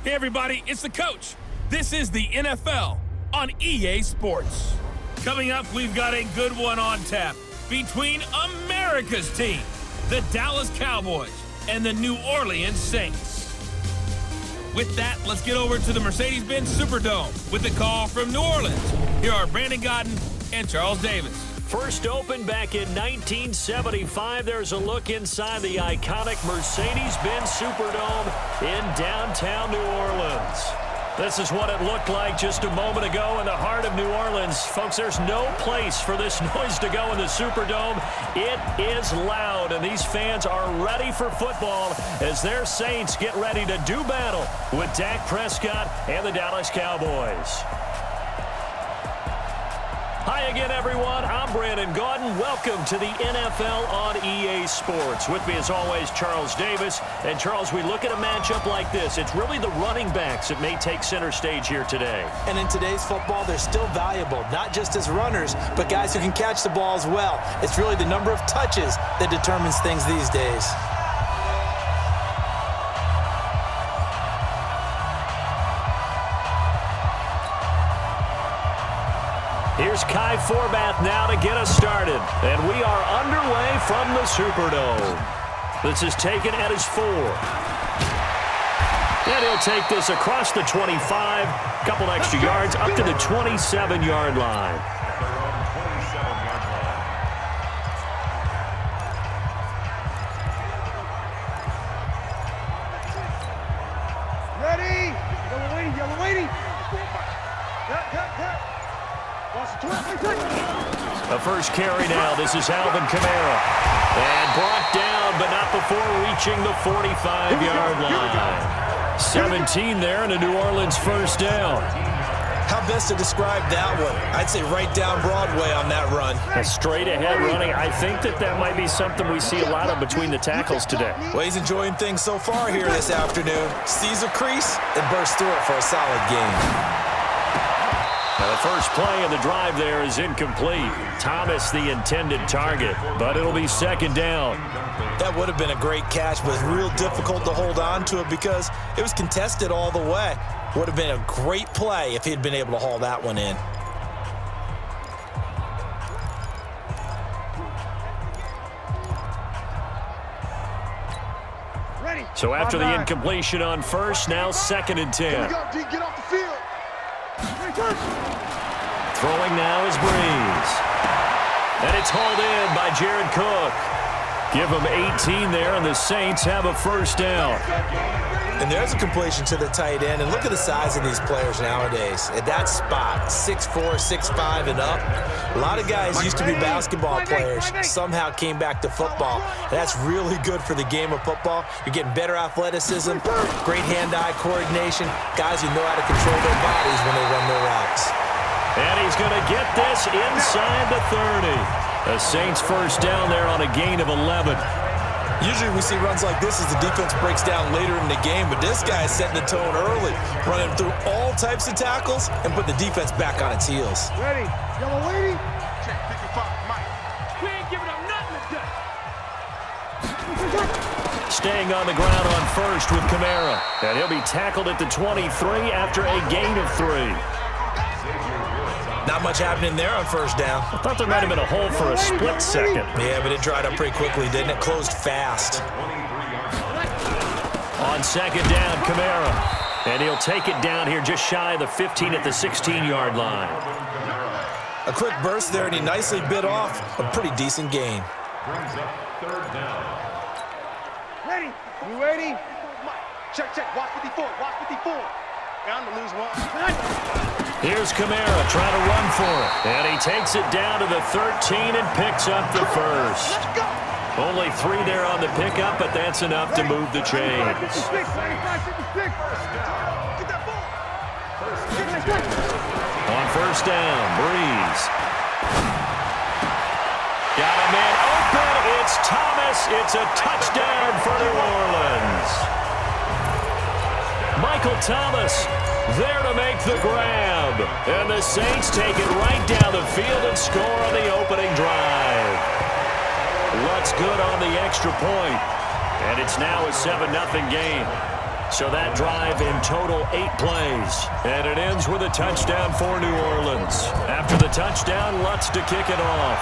Hey everybody, it's the coach. This is the NFL on EA Sports. Coming up, we've got a good one on tap between America's team, the Dallas Cowboys, and the New Orleans Saints. With that, let's get over to the Mercedes-Benz Superdome with a call from New Orleans. Here are Brandon Godden and Charles Davis. First opened back in 1975. There's a look inside the iconic Mercedes-Benz Superdome in downtown New Orleans. This is what it looked like just a moment ago in the heart of New Orleans. Folks, there's no place for this noise to go in the Superdome. It is loud, and these fans are ready for football as their Saints get ready to do battle with Dak Prescott and the Dallas Cowboys. Hi again, everyone. I'm Brandon Godden. Welcome to the NFL on EA Sports. With me, as always, Charles Davis. And, Charles, we look at a matchup like this. It's really the running backs that may take center stage here today. And in today's football, they're still valuable, not just as runners, but guys who can catch the ball as well. It's really the number of touches that determines things these days. Here's Kai Forbath now to get us started. And we are underway from the Superdome. This is taken at his 4. And he'll take this across the 25, couple extra yards, up to the 27-yard line. Ready? Yellow waiting. The first carry now. This is Alvin Kamara. And brought down, but not before reaching the 45-yard line. 17 there and a New Orleans first down. How best to describe that one? I'd say right down Broadway on that run. A straight-ahead running. I think that might be something we see a lot of between the tackles today. Well, he's enjoying things so far here this afternoon. Sees a crease and bursts through it for a solid game. Now the first play of the drive there is incomplete. Thomas the intended target, but it'll be second down. That would have been a great catch, but it's real difficult to hold on to it because it was contested all the way. Would have been a great play if he'd been able to haul that one in. Ready. So after the incompletion on first, now 2nd and 10. Here we go, D, get off the field. Throwing now is Breeze. And it's hauled in by Jared Cook. Give him 18 there, and the Saints have a first down. And there's a completion to the tight end. And look at the size of these players nowadays. At that spot, 6'4", 6'5", and up. A lot of guys used to be basketball players, somehow came back to football. And that's really good for the game of football. You're getting better athleticism, great hand-eye coordination, guys who know how to control their bodies when they run their routes. And he's going to get this inside the 30. The Saints first down there on a gain of 11. Usually we see runs like this as the defense breaks down later in the game, but this guy is setting the tone early, running through all types of tackles and put the defense back on its heels. Ready? Yellow waiting. Check 55, Mike. We ain't giving up nothing today. Staying on the ground on first with Kamara. And he'll be tackled at the 23 after a gain of 3. Not much happening there on first down. I thought there might have been a hole for a split second. Yeah, but it dried up pretty quickly, didn't it? Closed fast. On second down, Kamara. And he'll take it down here just shy of the 15 at the 16-yard line. A quick burst there, and he nicely bit off a pretty decent gain. Ready? You ready? Check. Watch 54. Bound to lose one. Here's Kamara trying to run for it. And he takes it down to the 13 and picks up the first. Only 3 there on the pickup, but that's enough to move the chains. On first down, Breeze. Got a man open. It's Thomas. It's a touchdown for New Orleans. Michael Thomas there to make the grab. And the Saints take it right down the field and score on the opening drive. What's good on the extra point? And it's now a 7-0 game. So that drive in total 8 plays. And it ends with a touchdown for New Orleans. After the touchdown, Lutz to kick it off.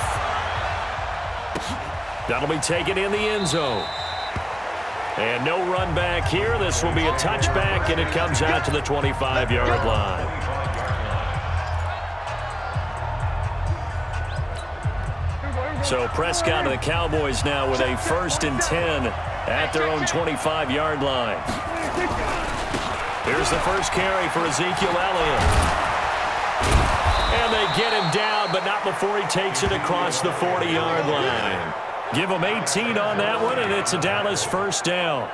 That'll be taken in the end zone. And no run back here. This will be a touchback, and it comes out to the 25-yard line. So Prescott and the Cowboys now with a 1st and 10 at their own 25-yard line. Here's the first carry for Ezekiel Elliott. And they get him down, but not before he takes it across the 40-yard line. Give him 18 on that one, and it's a Dallas 1st down.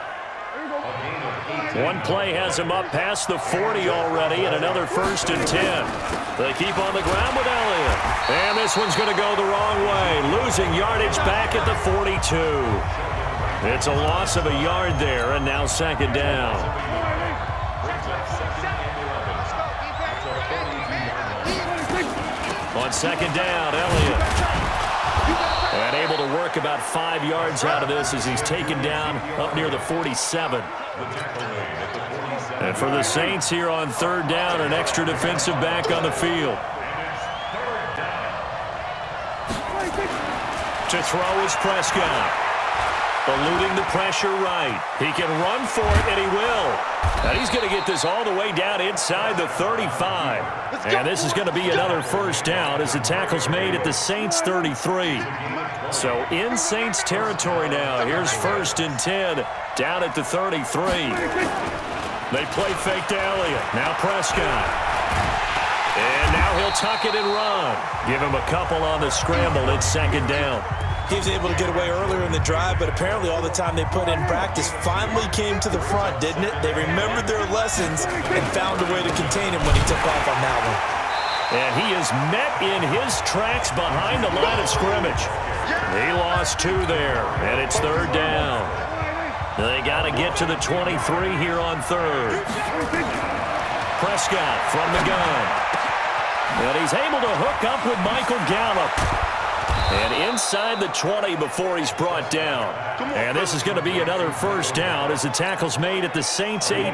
One play has him up past the 40 already, and another 1st and 10. They keep on the ground with Elliott. And this one's going to go the wrong way, losing yardage back at the 42. It's a loss of a yard there, and now 2nd down. On 2nd down, Elliott. And able to work about 5 yards out of this as he's taken down up near the 47. And for the Saints here on 3rd down, an extra defensive back on the field. To throw is Prescott. Eluding the pressure right. He can run for it, and he will. And he's going to get this all the way down inside the 35. And this is going to be another 1st down as the tackle's made at the Saints 33. So in Saints territory now. Here's 1st and 10 down at the 33. They play fake to Elliott. Now Prescott. And now he'll tuck it and run. Give him a couple on the scramble. It's 2nd down. He was able to get away earlier in the drive, but apparently all the time they put in practice finally came to the front, didn't it? They remembered their lessons and found a way to contain him when he took off on that one. And he is met in his tracks behind the line of scrimmage. He lost 2 there, and it's 3rd down. They got to get to the 23 here on 3rd. Prescott from the gun. And he's able to hook up with Michael Gallup. And inside the 20 before he's brought down. And this is going to be another 1st down as the tackle's made at the Saints 18.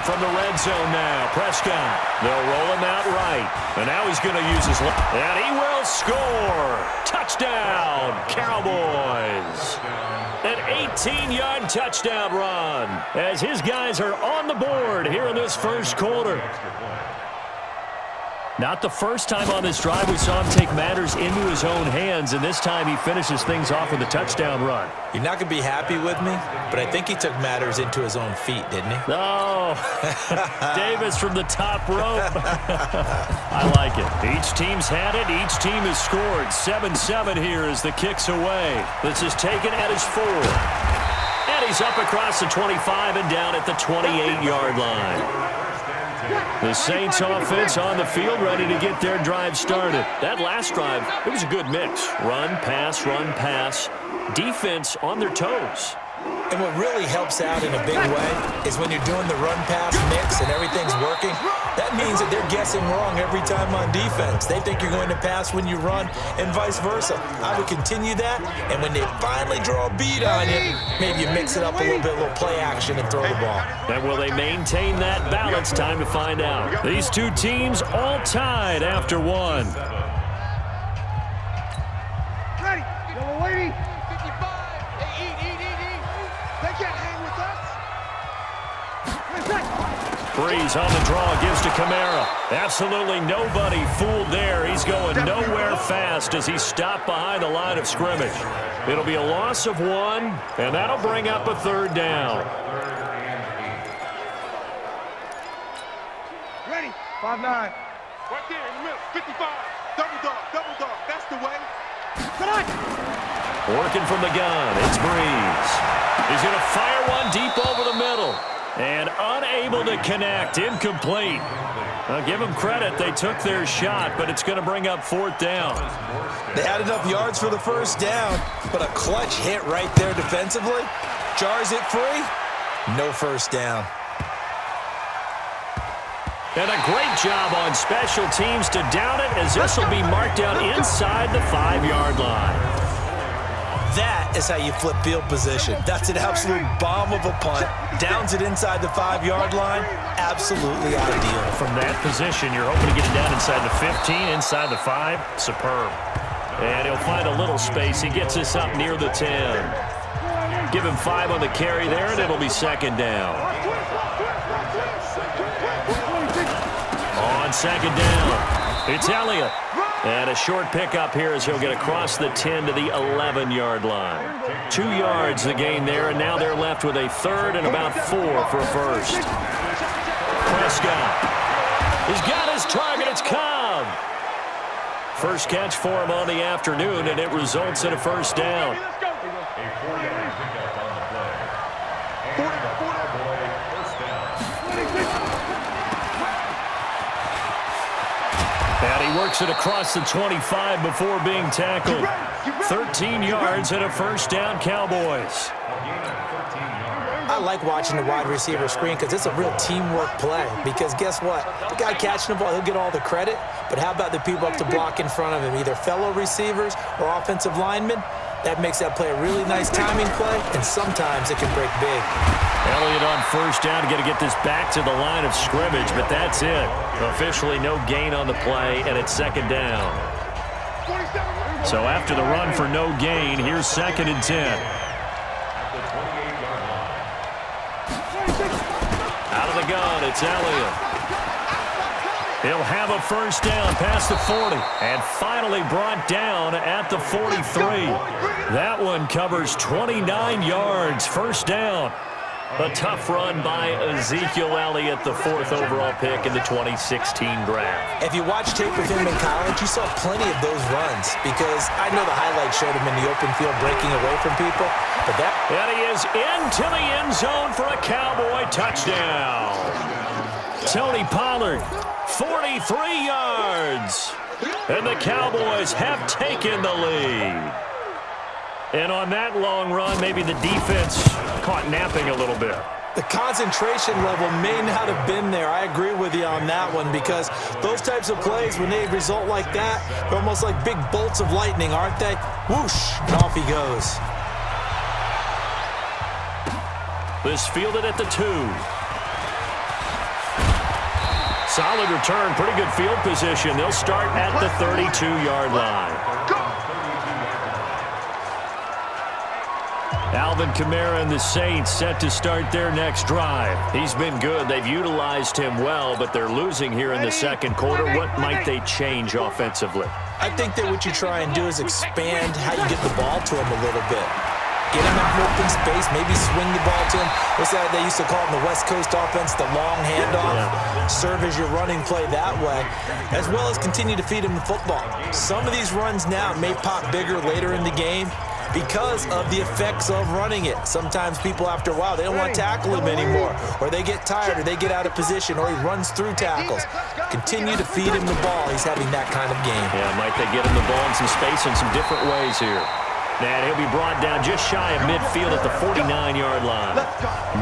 From the red zone now, Prescott. They'll roll him out right. And now he's going to use his left. And he will score. Touchdown, Cowboys. An 18-yard touchdown run as his guys are on the board here in this 1st quarter. Not the first time on this drive we saw him take matters into his own hands, and this time he finishes things off with a touchdown run. You're not going to be happy with me, but I think he took matters into his own feet, didn't he? Oh, Davis from the top rope. I like it. Each team's had it. Each team has scored. 7-7 here as the kick's away. This is taken at his 4. And he's up across the 25 and down at the 28-yard line. The Saints offense on the field ready to get their drive started. That last drive, it was a good mix. Run, pass, defense on their toes. And what really helps out in a big way is when you're doing the run-pass mix and everything's working, that means that they're guessing wrong every time on defense. They think you're going to pass when you run and vice versa. I would continue that, and when they finally draw a beat on you, maybe you mix it up a little bit, a little play action, and throw the ball. And will they maintain that balance? Time to find out. These two teams all tied after 1. Ready. Yellow lady. 55. They can't hang with us. Breeze on the draw, gives to Kamara. Absolutely nobody fooled there. He's going nowhere fast as he's stopped behind the line of scrimmage. It'll be a loss of 1, and that'll bring up a 3rd down. Ready. 5-9. Right there in the middle. 55. Double dog. That's the way. Come on. Working from the gun, it's Breeze. He's going to fire one deep over the middle. And unable to connect, incomplete. I'll give them credit, they took their shot, but it's going to bring up 4th down. They had enough yards for the 1st down, but a clutch hit right there defensively. Jars it free, no 1st down. And a great job on special teams to down it, as this will be marked out inside the 5-yard line. That is how you flip field position. That's an absolute bomb of a punt. Downs it inside the 5-yard line. Absolutely ideal. From that position, you're hoping to get it down inside the 15, inside the 5. Superb. And he'll find a little space. He gets us up near the 10. Give him 5 on the carry there, and it'll be second down. On second down, it's Elliott. And a short pickup here as he'll get across the 10 to the 11-yard line. 2 yards the gain there, and now they're left with a third and about 4 for a first. Prescott. He's got his target. It's Cobb. First catch for him on the afternoon, and it results in a first down. And he works it across the 25 before being tackled. 13 yards and a first down, Cowboys. I like watching the wide receiver screen because it's a real teamwork play. Because guess what? The guy catching the ball, he'll get all the credit. But how about the people up to block in front of him, either fellow receivers or offensive linemen? That makes that play a really nice timing play, and sometimes it can break big. Elliott on first down, got to get this back to the line of scrimmage, but that's it. Officially no gain on the play, and it's second down. So after the run for no gain, here's second and 10. Out of the gun, it's Elliott. He'll have a first down past the 40 and finally brought down at the 43. That one covers 29 yards. First down. A tough run by Ezekiel Elliott, the 4th overall pick in the 2016 draft. If you watch tape of him in college, you saw plenty of those runs because I know the highlights showed him in the open field breaking away from people. But that... And he is into the end zone for a Cowboy touchdown. Tony Pollard, 43 yards. And the Cowboys have taken the lead. And on that long run, maybe the defense caught napping a little bit. The concentration level may not have been there. I agree with you on that one because those types of plays, when they result like that, they're almost like big bolts of lightning, aren't they? Whoosh, and off he goes. This fielded at the 2. Solid return, pretty good field position. They'll start at the 32-yard line. Alvin Kamara and the Saints set to start their next drive. He's been good. They've utilized him well, but they're losing here in the second quarter. What might they change offensively? I think that what you try and do is expand how you get the ball to him a little bit. Get him in open space, maybe swing the ball to him. What's that they used to call it in the West Coast offense, the long handoff? Yeah. Serve as your running play that way, as well as continue to feed him the football. Some of these runs now may pop bigger later in the game because of the effects of running it. Sometimes people, after a while, they don't want to tackle him anymore, or they get tired, or they get out of position, or he runs through tackles. Continue to feed him the ball. He's having that kind of game. Yeah, might they get him the ball in some space in some different ways here. And he'll be brought down just shy of midfield at the 49-yard line.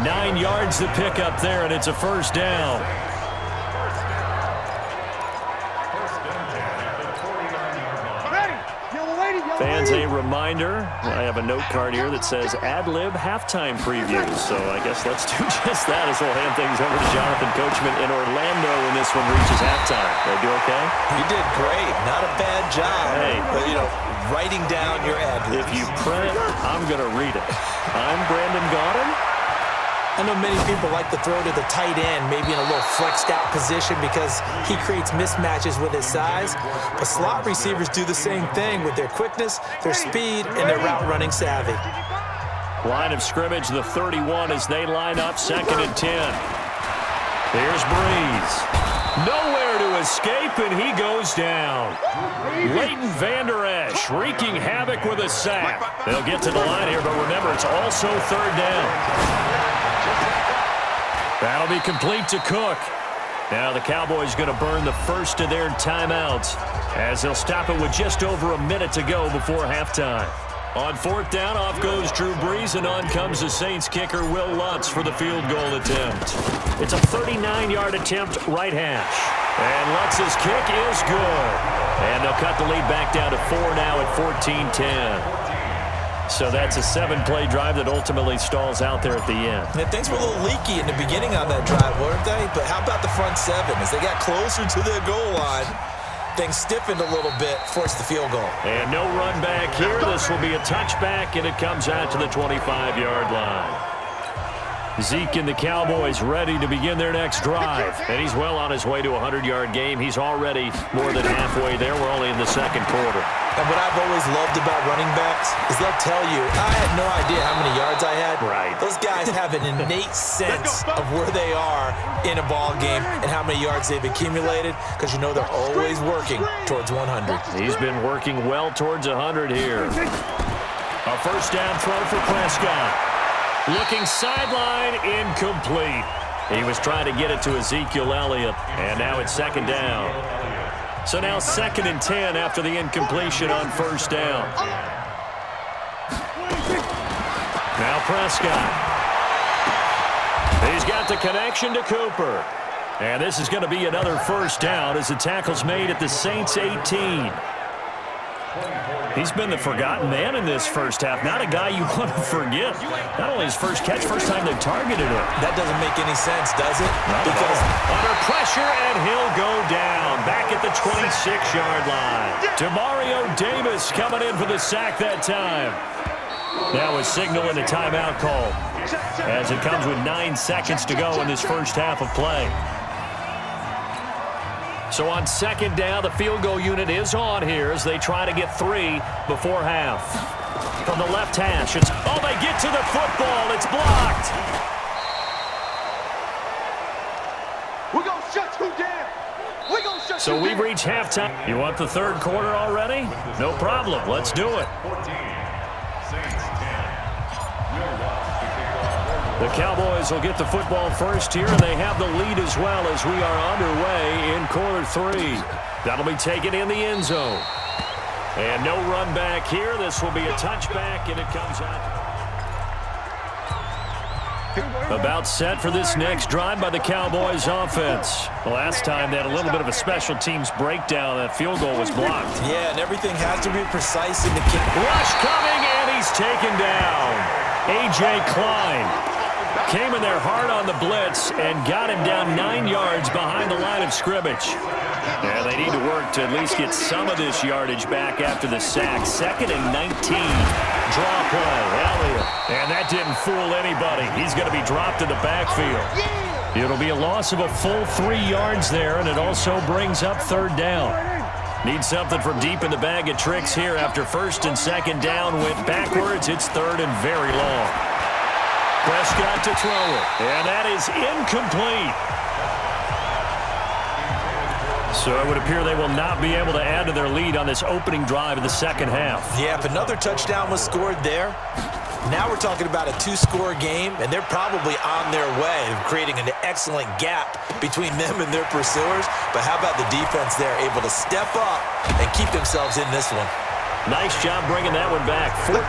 9 yards to pick up there, and it's a first down. Fans, a reminder, I have a note card here that says ad-lib halftime previews. So I guess let's do just that as we'll hand things over to Jonathan Coachman in Orlando when this one reaches halftime. Did I do okay? You did great. Not a bad job. Hey. But, you know, writing down your ad-libs. If you print, I'm going to read it. I'm Brandon Gaudin. I know many people like to throw to the tight end, maybe in a little flexed out position because he creates mismatches with his size. But slot receivers do the same thing with their quickness, their speed, and their route running savvy. Line of scrimmage, the 31 as they line up, 2nd and 10. Here's Breeze. Nowhere to escape, and he goes down. Leighton Vander Esch wreaking havoc with a sack. They'll get to the line here, but remember, it's also 3rd down. That'll be complete to Cook. Now the Cowboys going to burn the first of their timeouts as they'll stop it with just over a minute to go before halftime. On fourth down, off goes Drew Brees, and on comes the Saints kicker, Will Lutz, for the field goal attempt. It's a 39-yard attempt, right hash. And Lutz's kick is good. And they'll cut the lead back down to 4 now at 14-10. So that's a 7-play drive that ultimately stalls out there at the end. Yeah, things were a little leaky in the beginning on that drive, weren't they? But how about the front seven? As they got closer to their goal line, things stiffened a little bit, forced the field goal. And no run back here. This will be a touchback, and it comes out to the 25-yard line. Zeke and the Cowboys ready to begin their next drive. And he's well on his way to a 100-yard game. He's already more than halfway there. We're only in the second quarter. And what I've always loved about running backs is they'll tell you, I had no idea how many yards I had. Right. Those guys have an innate sense of where they are in a ball game and how many yards they've accumulated, because you know they're always working towards 100. He's been working well towards 100 here. A first down throw for Prescott. Looking sideline, incomplete. He was trying to get it to Ezekiel Elliott, and now it's second down. So now 2nd and 10 after the incompletion on first down. Now Prescott. He's got the connection to Cooper. And this is going to be another first down as the tackle's made at the Saints 18. He's been the forgotten man in this first half. Not a guy you want to forget. Not only his first catch, first time they've targeted him. That doesn't make any sense, does it? Because under pressure, and he'll go down back at the 26-yard line. Demario Davis coming in for the sack that time. That was signaling a timeout call as it comes with 9 seconds to go in this first half of play. So on second down, the field goal unit is on here as they try to get 3 before half. From the left hash, it's, oh, they get to the football. It's blocked. We're going to shut you down. We're going to shut So you we've down. reached halftime. You want the third quarter already? No problem. Let's do it. The Cowboys will get the football first here, and they have the lead as well as we are underway in quarter 3. That'll be taken in the end zone. And no run back here. This will be a touchback, and it comes out. About set for this next drive by the Cowboys offense. The last time they had a little bit of a special teams breakdown. That field goal was blocked. Yeah, and everything has to be precise in the kick. Rush coming, and he's taken down. A.J. Klein came in there hard on the blitz and got him down 9 yards behind the line of scrimmage. Yeah, they need to work to at least get some of this yardage back after the sack. 2nd and 19. Draw play. Elliott. And that didn't fool anybody. He's going to be dropped in the backfield. It'll be a loss of a full 3 yards there, and it also brings up 3rd down. Need something from deep in the bag of tricks here after 1st and 2nd down went backwards. It's 3rd and very long. Prescott to throw it, and that is incomplete. So it would appear they will not be able to add to their lead on this opening drive of the second half. Yeah, if another touchdown was scored there, now we're talking about a 2-score game, and they're probably on their way of creating an excellent gap between them and their pursuers. But how about the defense there, able to step up and keep themselves in this one? Nice job bringing that one back. 14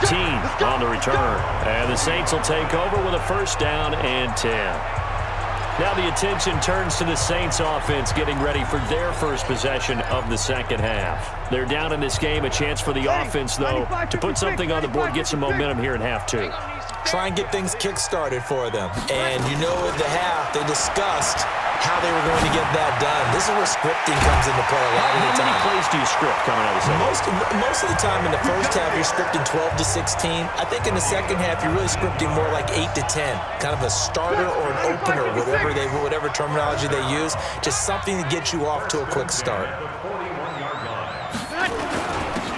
on the return. And the Saints will take over with a first down and 10. Now the attention turns to the Saints offense getting ready for their first possession of the second half. They're down in this game. A chance for the offense, though, to put something on the board, get some momentum here in half 2. Try and get things kick-started for them. And you know at the half, they discussed how they were going to get that done. This is where scripting comes into play a lot of the time. How many plays do you script coming out of the second? Most of the time in the first half, you're scripting 12 to 16. I think in the second half, you're really scripting more like 8 to 10. Kind of a starter or an opener, whatever terminology they use. Just something to get you off to a quick start.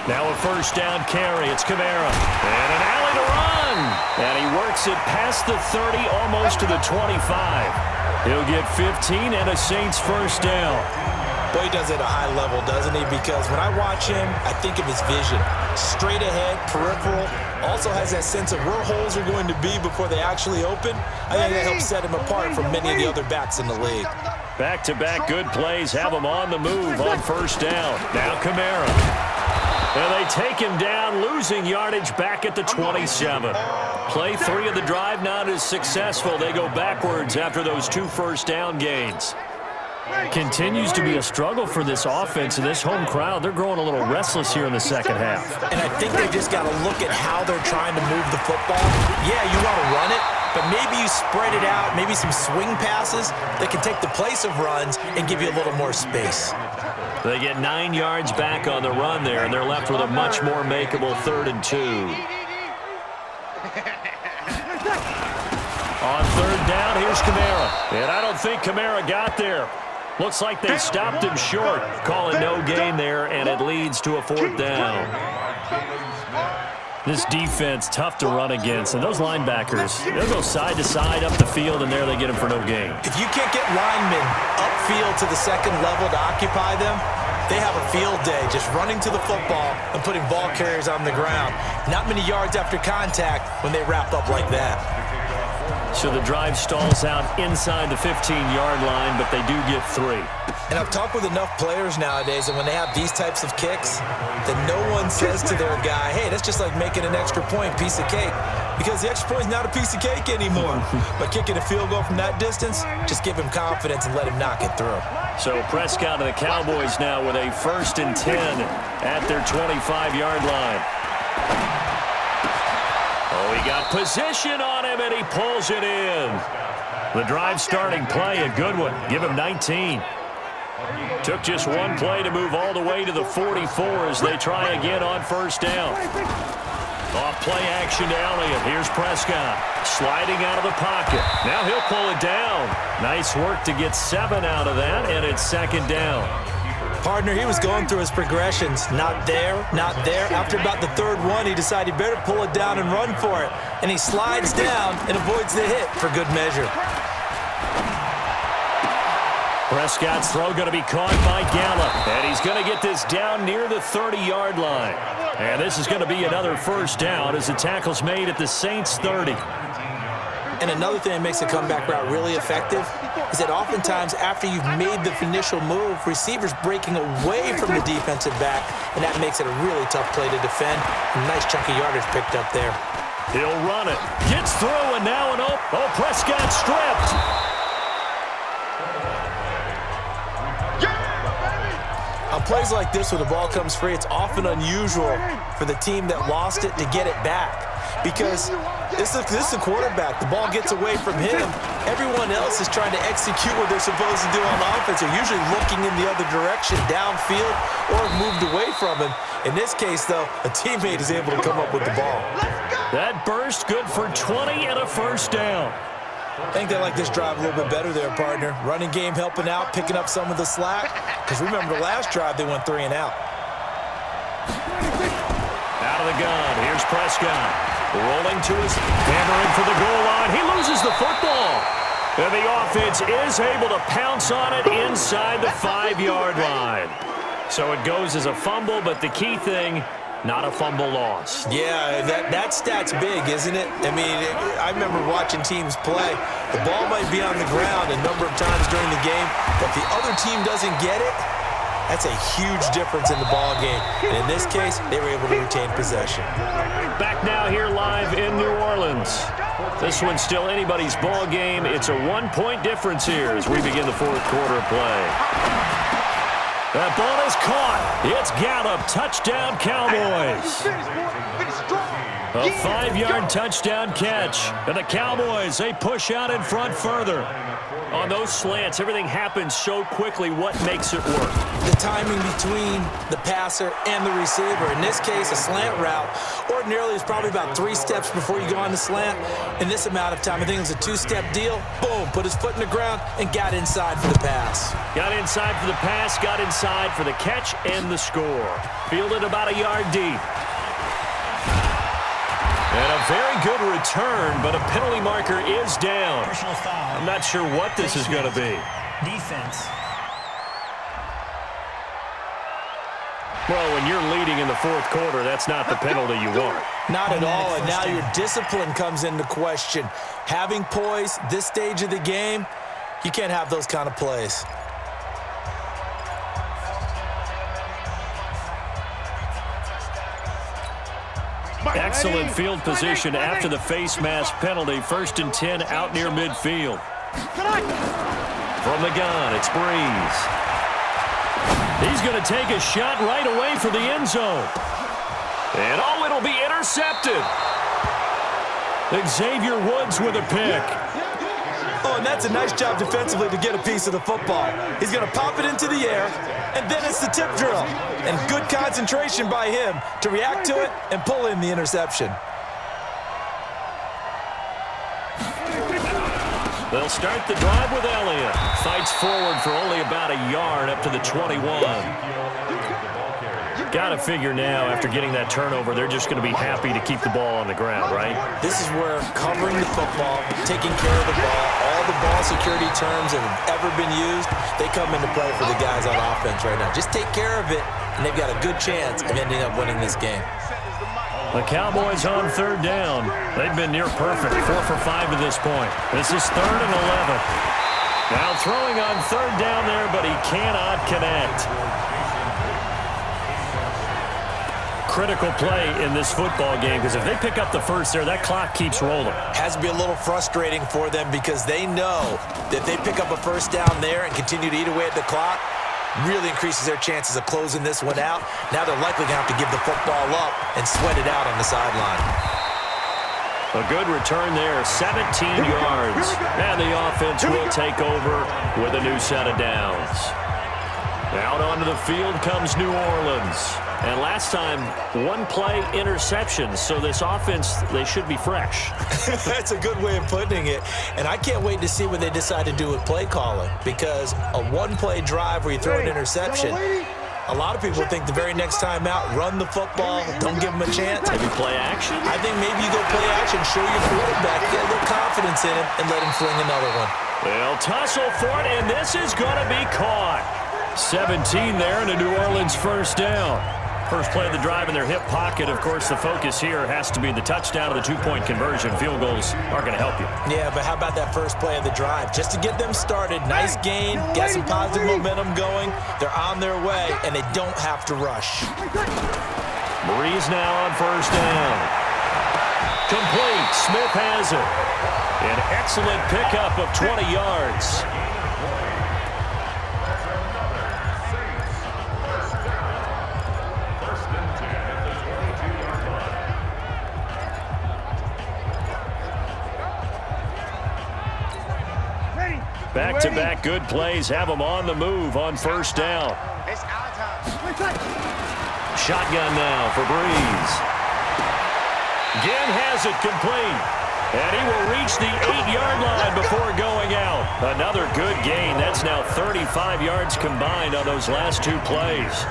Now a first down carry. It's Kamara. And an alley to run. And he works it past the 30, almost to the 25. He'll get 15 and a Saints first down. Boy, he does it at a high level, doesn't he? Because when I watch him, I think of his vision. Straight ahead, peripheral. Also has that sense of where holes are going to be before they actually open. I think that helps set him apart from many of the other backs in the league. Back-to-back good plays have him on the move on first down. Now Kamara. And they take him down, losing yardage back at the 27. Play 3 of the drive not as successful. They go backwards after those 2 first-down gains. Continues to be a struggle for this offense and this home crowd. They're growing a little restless here in the second half. And I think they just got to look at how they're trying to move the football. Yeah, you want to run it, but maybe you spread it out, maybe some swing passes that can take the place of runs and give you a little more space. They get 9 yards back on the run there, and they're left with a much more makeable 3rd and 2. On 3rd down, here's Kamara. And I don't think Kamara got there. Looks like they stopped him short, calling no gain there, and it leads to a 4th down. This defense, tough to run against. And those linebackers, they'll go side to side up the field, and there they get them for no gain. If you can't get linemen upfield to the second level to occupy them, they have a field day just running to the football and putting ball carriers on the ground. Not many yards after contact when they wrap up like that. So the drive stalls out inside the 15-yard line, but they do get 3. And I've talked with enough players nowadays, and when they have these types of kicks, that no one says to their guy, hey, that's just like making an extra point, piece of cake. Because the extra point is not a piece of cake anymore. But kicking a field goal from that distance, just give him confidence and let him knock it through. So Prescott and the Cowboys now with a 1st and 10 at their 25-yard line. Oh, he got position on him, and he pulls it in. The drive starting play, a good one. Give him 19. Took just 1 play to move all the way to the 44 as they try again on 1st down. Off play action to Elliott. Here's Prescott sliding out of the pocket. Now he'll pull it down. Nice work to get 7 out of that, and it's 2nd down. Partner, he was going through his progressions. Not there, not there. After about the 3rd one, he decided he better pull it down and run for it. And he slides down and avoids the hit for good measure. Prescott's throw going to be caught by Gallup. And he's going to get this down near the 30-yard line. And this is going to be another 1st down as the tackle's made at the Saints' 30. And another thing that makes a comeback route really effective is that oftentimes after you've made the initial move, receivers breaking away from the defensive back, and that makes it a really tough play to defend. A nice chunk of yardage picked up there. He'll run it. Gets through, and now an Prescott stripped. On plays like this where the ball comes free, it's often unusual for the team that lost it to get it back. Because this is the quarterback. The ball gets away from him. Everyone else is trying to execute what they're supposed to do on offense. They're usually looking in the other direction, downfield, or moved away from him. In this case, though, a teammate is able to come up with the ball. That burst good for 20 and a 1st down. I think they like this drive a little bit better there, partner. Running game helping out, picking up some of the slack. Because remember, the last drive, they went 3 and out. Out of the gun, here's Prescott. Rolling to his, hammering for the goal line. He loses the football. And the offense is able to pounce on it inside the 5-yard line. So it goes as a fumble, but the key thing, not a fumble loss. Yeah, that stat's big, isn't it? I mean, I remember watching teams play. The ball might be on the ground a number of times during the game, but if the other team doesn't get it, that's a huge difference in the ball game. And in this case, they were able to retain possession. Back now here live in New Orleans. This one's still anybody's ball game. It's a 1-point difference here as we begin the 4th quarter of play. That ball is caught. It's Gallup. Touchdown, Cowboys. A 5-yard touchdown catch. And the Cowboys, they push out in front further. On those slants, everything happens so quickly. What makes it work? The timing between the passer and the receiver. In this case, a slant route ordinarily is probably about 3 steps before you go on the slant. In this amount of time, I think it was a 2-step deal. Boom, put his foot in the ground and got inside for the pass. Got inside for the pass, got inside for the catch and the score. Fielded about a yard deep. And a very good return, but a penalty marker is down. Personal foul. I'm not sure what this is going to be. Defense. Well, when you're leading in the 4th quarter, that's not the penalty you want. Not at all, and now your discipline comes into question. Having poise this stage of the game, you can't have those kind of plays. Excellent field position after the face mask penalty. 1st and 10 out near midfield. From the gun, it's Breeze. He's going to take a shot right away for the end zone. And oh, it'll be intercepted. Xavier Woods with a pick. Oh, and that's a nice job defensively to get a piece of the football. He's going to pop it into the air, and then it's the tip drill. And good concentration by him to react to it and pull in the interception. They'll start the drive with Elliott. Fights forward for only about a yard up to the 21. Got to figure now, after getting that turnover, they're just going to be happy to keep the ball on the ground, right? This is where covering the football, taking care of the ball, all the ball security terms that have ever been used, they come into play for the guys on offense right now. Just take care of it, and they've got a good chance of ending up winning this game. The Cowboys on 3rd down. They've been near perfect, 4 for 5 to this point. This is 3rd and 11. Now throwing on 3rd down there, but he cannot connect. Critical play in this football game, because if they pick up the first there, that clock keeps rolling. Has to be a little frustrating for them because they know that if they pick up a first down there and continue to eat away at the clock, really increases their chances of closing this one out. Now they're likely going to have to give the football up and sweat it out on the sideline. A good return there, 17 yards. And the offense will take over with a new set of downs. Out onto the field comes New Orleans. And last time, 1 play interception. So this offense, they should be fresh. That's a good way of putting it. And I can't wait to see what they decide to do with play calling. Because a 1-play drive where you throw an interception, a lot of people think the very next time out, run the football, don't give them a chance. Maybe play action? I think maybe you go play action, show your quarterback, get a little confidence in him, and let him fling another one. They'll tussle for it, and this is going to be caught. 17 there, and a New Orleans 1st down. First play of the drive in their hip pocket. Of course, the focus here has to be the touchdown of the 2-point conversion. Field goals aren't going to help you. Yeah, but how about that first play of the drive? Just to get them started, nice gain, get some positive momentum going. They're on their way, and they don't have to rush. Breeze now on 1st down. Complete. Smith has it. An excellent pickup of 20 yards. Back-to-back good plays have them on the move on 1st down. Shotgun now for Breeze. Again has it complete. And he will reach the 8-yard line before going out. Another good gain. That's now 35 yards combined on those last 2 plays.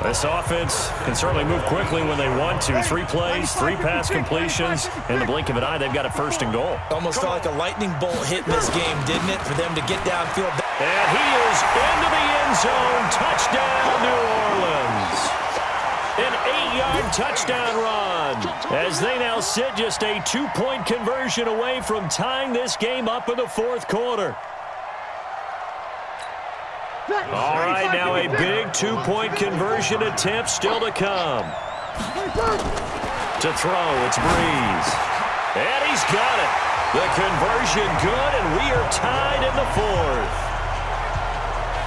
This offense can certainly move quickly when they want to. 3 plays, 3 pass completions. In the blink of an eye, they've got a 1st and goal. Almost felt like a lightning bolt hit in this game, didn't it, for them to get downfield? And he is into the end zone. Touchdown, New Orleans. An 8-yard touchdown run as they now sit just a 2-point conversion away from tying this game up in the 4th quarter. All right, now a big 2-point conversion attempt still to come. To throw, it's Breeze. And he's got it. The conversion good, and we are tied in the 4th.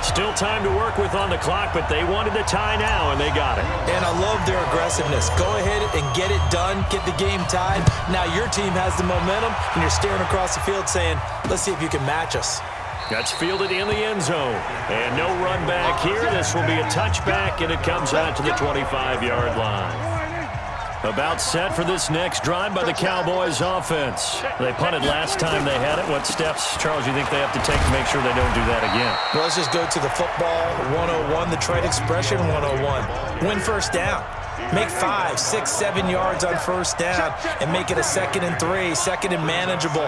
Still time to work with on the clock, but they wanted the tie now, and they got it. And I love their aggressiveness. Go ahead and get it done, get the game tied. Now your team has the momentum, and you're staring across the field saying, let's see if you can match us. That's fielded in the end zone. And no run back here. This will be a touchback, and it comes out to the 25-yard line. About set for this next drive by the Cowboys offense. They punted last time they had it. What steps, Charles, you think they have to take to make sure they don't do that again? Well, let's just go to the football 101, the trade expression 101. Win 1st down. Make 5, 6, 7 yards on 1st down and make it a 2nd and 3, 2nd and manageable.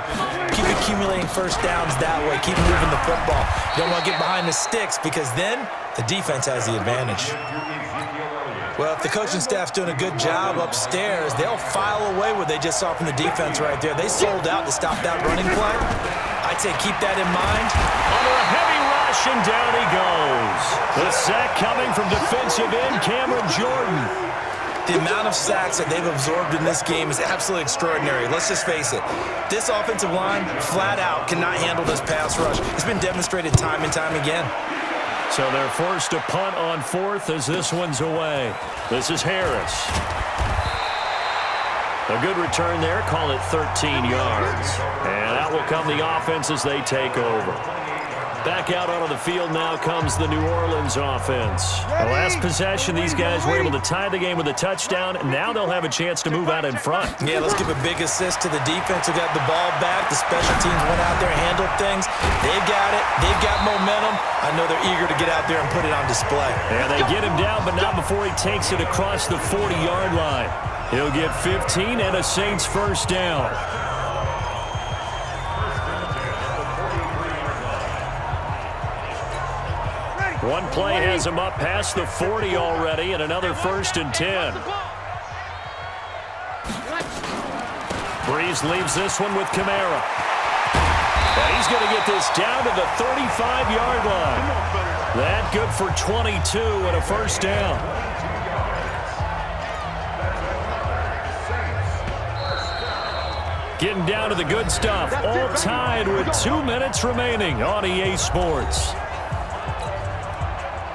Keep accumulating 1st downs that way. Keep moving the football. You don't want to get behind the sticks because then the defense has the advantage. Well, if the coaching staff's doing a good job upstairs, they'll file away what they just saw from the defense right there. They sold out to stop that running play. I'd say keep that in mind. Under a heavy rush, and down he goes. The sack coming from defensive end Cameron Jordan. The amount of sacks that they've absorbed in this game is absolutely extraordinary. Let's just face it. This offensive line, flat out, cannot handle this pass rush. It's been demonstrated time and time again. So they're forced to punt on fourth as this one's away. This is Harris. A good return there. Call it 13 yards. And out will come the offense as they take over. Back out onto the field now comes the New Orleans offense. The last possession, these guys were able to tie the game with a touchdown. Now they'll have a chance to move out in front. Yeah, let's give a big assist to the defense who got the ball back. The special teams went out there, handled things. They got it. They've got momentum. I know they're eager to get out there and put it on display. And they get him down, but not before he takes it across the 40-yard line. He'll get 15 and a Saints first down. One play has him up past the 40 already, and another 1st and 10. Breeze leaves this one with Kamara. And he's going to get this down to the 35-yard line. That good for 22 and a first down. Getting down to the good stuff. All tied with 2 minutes remaining on EA Sports.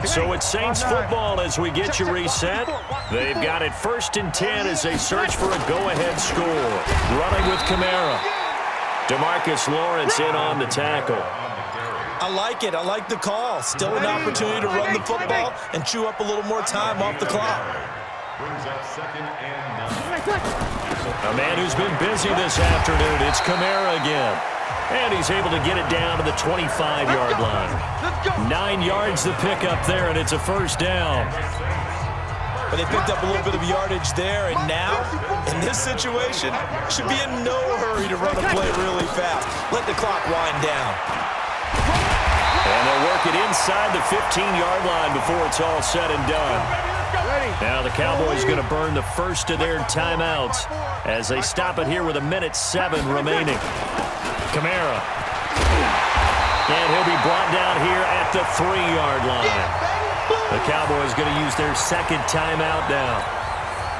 So it's Saints football as we get you reset. They've got it 1st and 10 as they search for a go-ahead score. Running with Kamara. DeMarcus Lawrence in on the tackle. I like it. I like the call. Still an opportunity to run the football and chew up a little more time off the clock. A man who's been busy this afternoon. It's Kamara again. And he's able to get it down to the 25-yard line. 9 yards to pick up there, and it's a first down. But they picked up a little bit of yardage there, and now, in this situation, should be in no hurry to run a play really fast. Let the clock wind down. And they'll work it inside the 15-yard line before it's all said and done. Now the Cowboys going to burn the first of their timeouts as they stop it here with 1:07 remaining. Kamara. And he'll be brought down here at the 3-yard line. The Cowboys going to use their second timeout now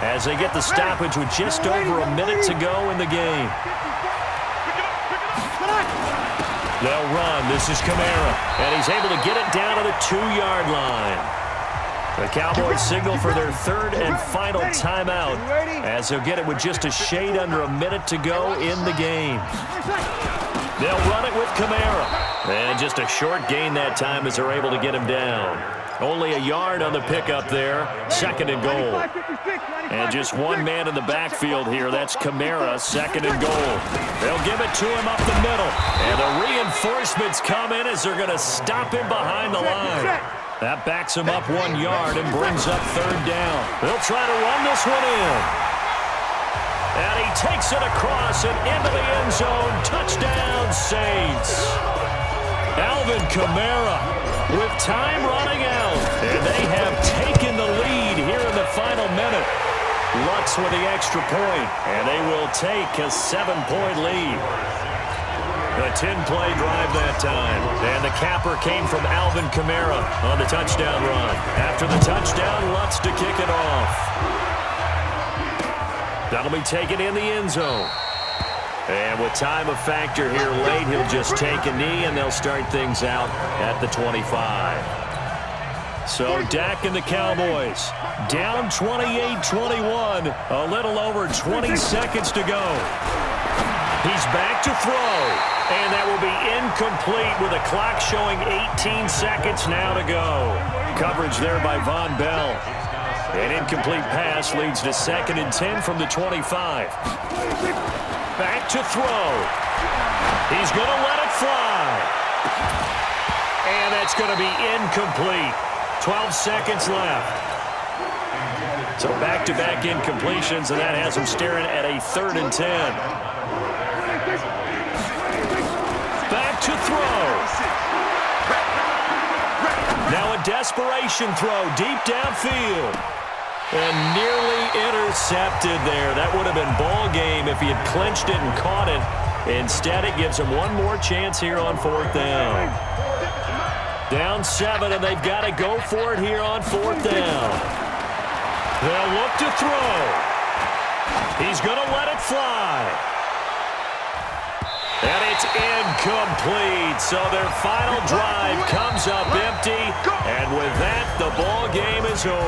as they get the stoppage with just over a minute to go in the game. They'll run. This is Kamara. And he's able to get it down to the 2-yard line. The Cowboys signal for their third and final timeout as they'll get it with just a shade under a minute to go in the game. They'll run it with Kamara. And just a short gain that time as they're able to get him down. Only a yard on the pickup there. 2nd and goal. And just one man in the backfield here. That's Kamara, 2nd and goal. They'll give it to him up the middle. And the reinforcements come in as they're going to stop him behind the line. That backs him up 1 yard and brings up 3rd down. They'll try to run this one in. And he takes it across and into the end zone. Touchdown, Saints. Alvin Kamara with time running out. And they have taken the lead here in the final minute. Lutz with the extra point. And they will take a 7-point lead. A 10-play drive that time. And the capper came from Alvin Kamara on the touchdown run. After the touchdown, Lutz to kick it off. That'll be taken in the end zone. And with time a factor here late, he'll just take a knee, and they'll start things out at the 25. So Dak and the Cowboys down 28-21. A little over 20 seconds to go. He's back to throw. And that will be incomplete with a clock showing 18 seconds now to go. Coverage there by Von Bell. An incomplete pass leads to 2nd and 10 from the 25. Back to throw. He's going to let it fly. And that's going to be incomplete. 12 seconds left. So back-to-back incompletions, and that has him staring at a 3rd and 10. Back to throw. Now a desperation throw deep downfield. And nearly intercepted there. That would have been ball game if he had clinched it and caught it. Instead, it gives him one more chance here on 4th down. Down 7, and they've got to go for it here on 4th down. They'll look to throw. He's going to let it fly. And it's incomplete. So their final drive comes up empty. And with that, the ball game is over.